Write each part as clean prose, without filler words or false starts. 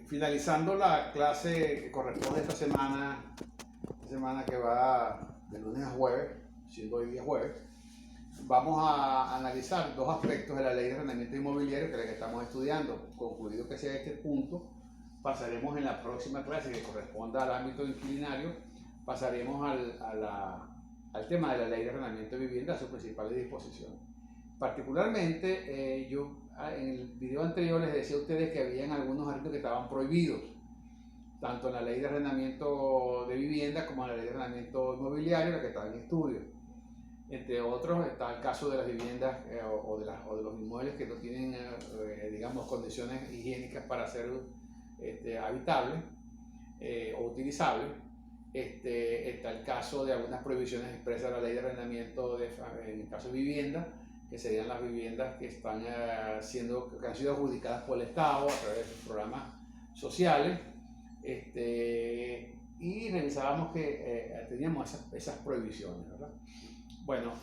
Finalizando la clase que corresponde a esta semana que va de lunes a jueves, siendo hoy día jueves, vamos a analizar dos aspectos de la ley de arrendamiento inmobiliario, que es la que estamos estudiando. Concluido que sea este punto, pasaremos en la próxima clase que corresponda al ámbito inquilinario, pasaremos al tema de la ley de arrendamiento de vivienda, a sus principales disposiciones. Particularmente, yo en el video anterior les decía a ustedes que habían algunos artículos que estaban prohibidos, tanto en la ley de arrendamiento de vivienda como en la ley de arrendamiento inmobiliario, la que está en estudio. Entre otros está el caso de las viviendas o de los inmuebles que no tienen, digamos, condiciones higiénicas para ser habitables o utilizables. Está el caso de algunas prohibiciones expresas de la ley de arrendamiento en el caso de vivienda, que serían las viviendas que están que han sido adjudicadas por el Estado a través de sus programas sociales, y revisábamos que teníamos esas prohibiciones, ¿verdad? Bueno,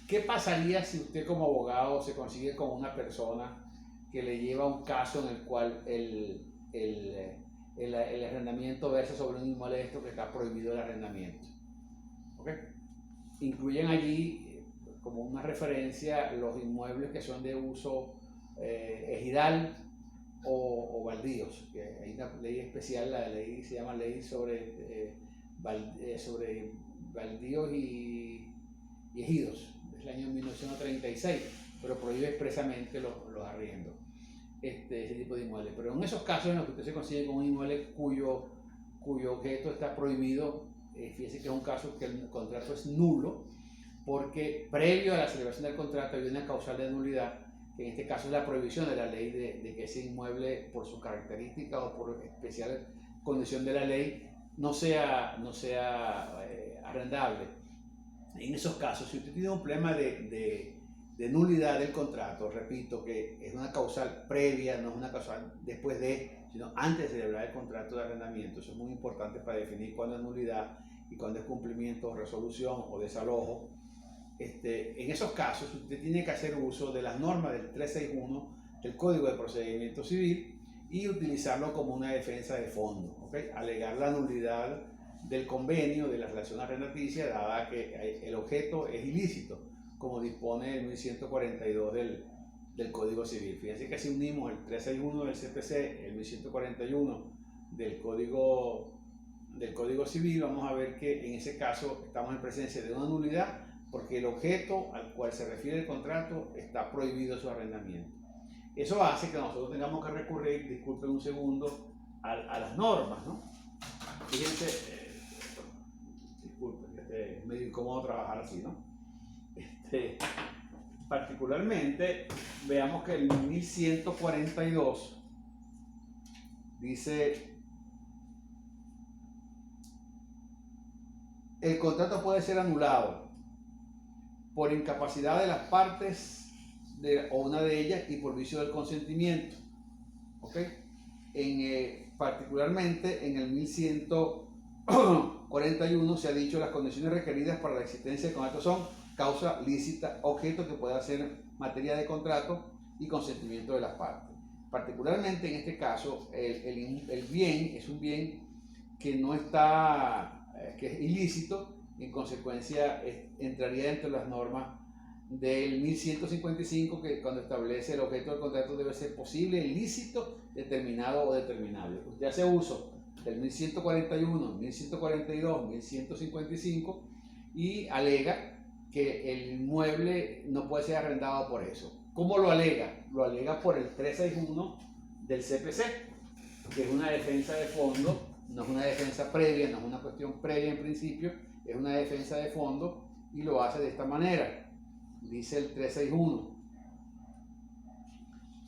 ¿qué pasaría si usted como abogado se consigue con una persona que le lleva un caso en el cual el arrendamiento versa sobre un inmueble esto que está prohibido el arrendamiento? ¿Okay? Incluyen allí como una referencia los inmuebles que son de uso ejidal o baldíos, que hay una ley especial, la ley se llama ley sobre baldíos y ejidos, es el año 1936, pero prohíbe expresamente los arriendos, ese tipo de inmuebles. Pero en esos casos en los que usted se consigue con un inmueble cuyo objeto está prohibido, fíjese que es un caso que el contrato es nulo, porque previo a la celebración del contrato hay una causal de nulidad, que en este caso es la prohibición de la ley de que ese inmueble, por su característica o por especial condición de la ley, no sea arrendable. En esos casos, si usted tiene un problema de nulidad del contrato, repito que es una causal previa, no es una causal después sino antes de celebrar el contrato de arrendamiento. Eso es muy importante para definir cuándo es nulidad y cuándo es cumplimiento, resolución o desalojo. En esos casos, usted tiene que hacer uso de las normas del 361 del Código de Procedimiento Civil y utilizarlo como una defensa de fondo, ¿okay? Alegar la nulidad del convenio de la relación arrendaticia, dada que el objeto es ilícito, como dispone el 1142 del Código Civil. Fíjense que si unimos el 361 del CPC, el 1141 del Código Civil, vamos a ver que en ese caso estamos en presencia de una nulidad, porque el objeto al cual se refiere el contrato está prohibido su arrendamiento. Eso hace que nosotros tengamos que recurrir, disculpen un segundo, a las normas, ¿no? Fíjense, disculpen, es medio incómodo trabajar así, ¿no? Particularmente, veamos que el 1142 dice: el contrato puede ser anulado por incapacidad de las partes o una de ellas y por vicio del consentimiento. ¿Okay? Particularmente en el 1141 se ha dicho: las condiciones requeridas para la existencia del contrato son causa lícita, objeto que pueda ser materia de contrato y consentimiento de las partes. Particularmente en este caso, el bien es un bien que no está, que es ilícito. En consecuencia, entraría dentro de las normas del 1155, que cuando establece el objeto del contrato debe ser posible, ilícito, determinado o determinable. Usted hace uso del 1141, 1142, 1155 y alega que el inmueble no puede ser arrendado por eso. ¿Cómo lo alega? Lo alega por el 361 del CPC, que es una defensa de fondo, no es una defensa previa, no es una cuestión previa en principio, es una defensa de fondo, y lo hace de esta manera. Dice el 361.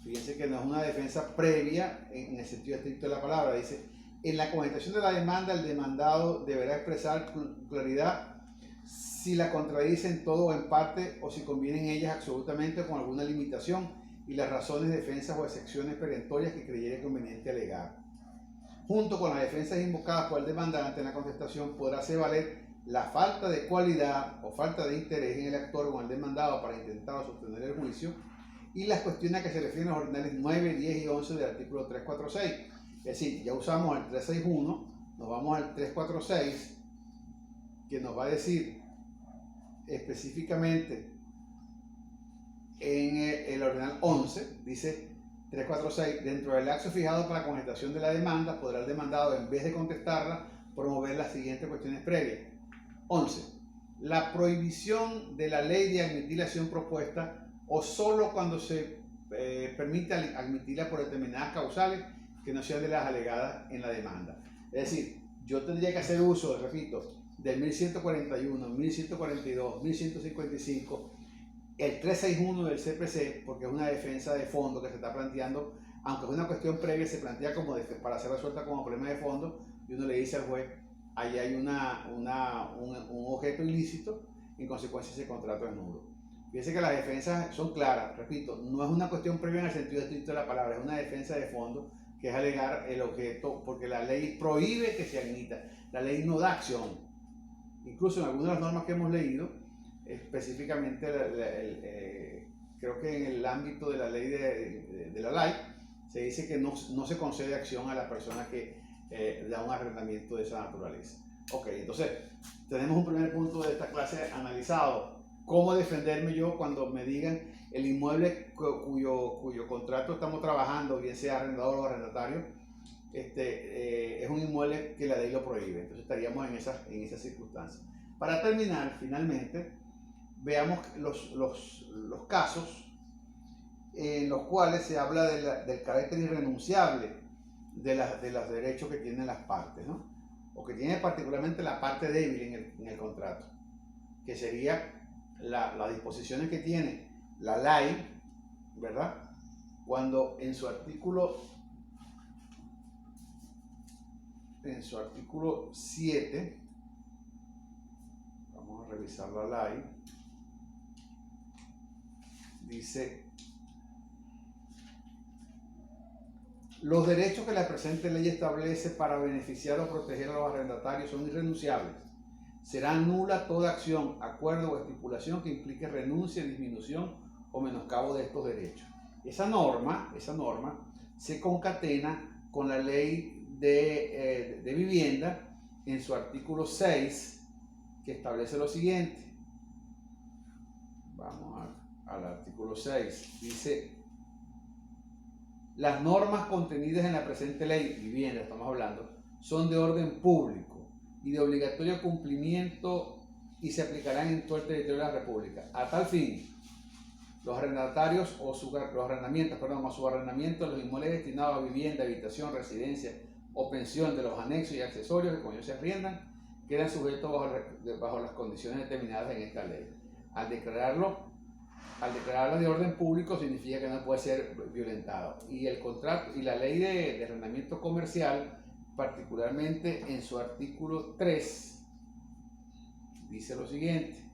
Fíjense que no es una defensa previa en el sentido estricto de la palabra. Dice: en la contestación de la demanda, el demandado deberá expresar con claridad si la contradice en todo o en parte, o si convienen ellas absolutamente con alguna limitación, y las razones, defensas o excepciones perentorias que creyere conveniente alegar. Junto con las defensas invocadas por el demandante en la contestación, podrá hacer valer la falta de cualidad o falta de interés en el actor o en el demandado para intentar sostener el juicio, y las cuestiones a que se refieren los ordinales 9, 10 y 11 del artículo 346. Es decir, ya usamos el 361, nos vamos al 346, que nos va a decir específicamente en el ordenal 11, dice 346, dentro del lapso fijado para la contestación de la demanda, podrá el demandado, en vez de contestarla, promover las siguientes cuestiones previas. 11. La prohibición de la ley de admitir la acción propuesta o solo cuando se permite admitirla por determinadas causales que no sean de las alegadas en la demanda. Es decir, yo tendría que hacer uso, repito, del 1141, 1142, 1155, el 361 del CPC, porque es una defensa de fondo que se está planteando, aunque es una cuestión previa, se plantea como para ser resuelta como problema de fondo, y uno le dice al juez, ahí hay un objeto ilícito, y en consecuencia ese contrato es nulo. Fíjense que las defensas son claras, repito, no es una cuestión previa en el sentido estricto de la palabra, es una defensa de fondo, que es alegar el objeto, porque la ley prohíbe que se admita, la ley no da acción. Incluso en algunas de las normas que hemos leído, específicamente creo que en el ámbito de la ley de la LAI, se dice que no se concede acción a la persona que da un arrendamiento de esa naturaleza. Ok, entonces tenemos un primer punto de esta clase analizado. ¿Cómo defenderme yo cuando me digan el inmueble cuyo contrato estamos trabajando, bien sea arrendador o arrendatario, es un inmueble que la ley lo prohíbe? Entonces estaríamos en esas circunstancias. Para terminar, finalmente, veamos los casos en los cuales se habla del carácter irrenunciable de los derechos que tienen las partes, ¿no? O que tiene particularmente la parte débil en el contrato, que sería las disposiciones que tiene la LAI, ¿verdad? Cuando en su artículo 7, vamos a revisar la LAI, dice: los derechos que la presente ley establece para beneficiar o proteger a los arrendatarios son irrenunciables. Será nula toda acción, acuerdo o estipulación que implique renuncia, disminución o menoscabo de estos derechos. Esa norma se concatena con la ley de vivienda en su artículo 6, que establece lo siguiente. Vamos al artículo 6. Dice: las normas contenidas en la presente ley, vivienda estamos hablando, son de orden público y de obligatorio cumplimiento y se aplicarán en todo el territorio de la República. A tal fin, los arrendatarios o su arrendamiento de los inmuebles destinados a vivienda, habitación, residencia o pensión de los anexos y accesorios que con ellos se arriendan, quedan sujetos bajo las condiciones determinadas en esta ley. Al declararlo de orden público significa que no puede ser violentado. Y el contrato y la ley de arrendamiento comercial, particularmente en su artículo 3, dice lo siguiente.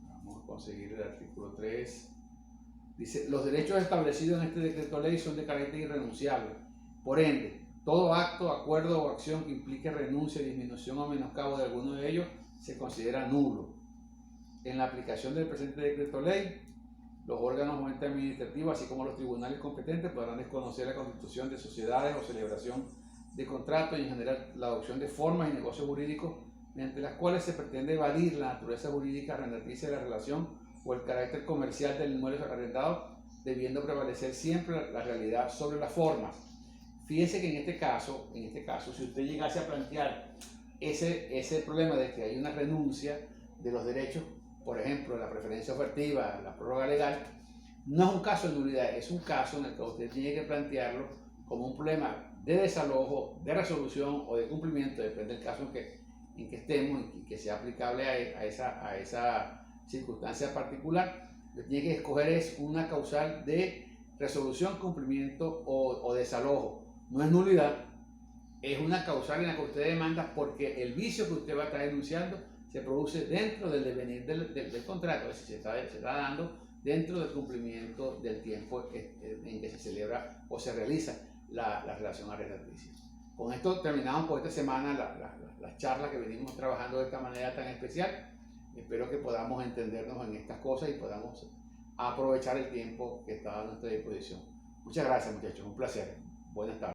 Vamos a conseguir el artículo 3. Dice: los derechos establecidos en este decreto ley son de carácter irrenunciable. Por ende, todo acto, acuerdo o acción que implique renuncia, disminución o menoscabo de alguno de ellos se considera nulo. En la aplicación del presente decreto ley, los órganos administrativos, así como los tribunales competentes, podrán desconocer la constitución de sociedades o celebración de contratos y en general la adopción de formas y negocios jurídicos mediante las cuales se pretende evadir la naturaleza jurídica arrendaticia de la relación o el carácter comercial del inmueble arrendado, debiendo prevalecer siempre la realidad sobre las formas. Fíjese que en este caso, si usted llegase a plantear ese problema de que hay una renuncia de los derechos, por ejemplo, la preferencia ofertiva, la prórroga legal, no es un caso de nulidad, es un caso en el que usted tiene que plantearlo como un problema de desalojo, de resolución o de cumplimiento, depende del caso en que estemos y que sea aplicable a esa circunstancia particular. Lo que tiene que escoger es una causal de resolución, cumplimiento o desalojo. No es nulidad, es una causal en la que usted demanda porque el vicio que usted va a estar denunciando se produce dentro del devenir del contrato, es decir, se está dando dentro del cumplimiento del tiempo en que se celebra o se realiza la relación arrendaticia. Con esto terminamos por esta semana las charlas que venimos trabajando de esta manera tan especial. Espero que podamos entendernos en estas cosas y podamos aprovechar el tiempo que está a nuestra disposición. Muchas gracias, muchachos. Un placer. Buenas tardes.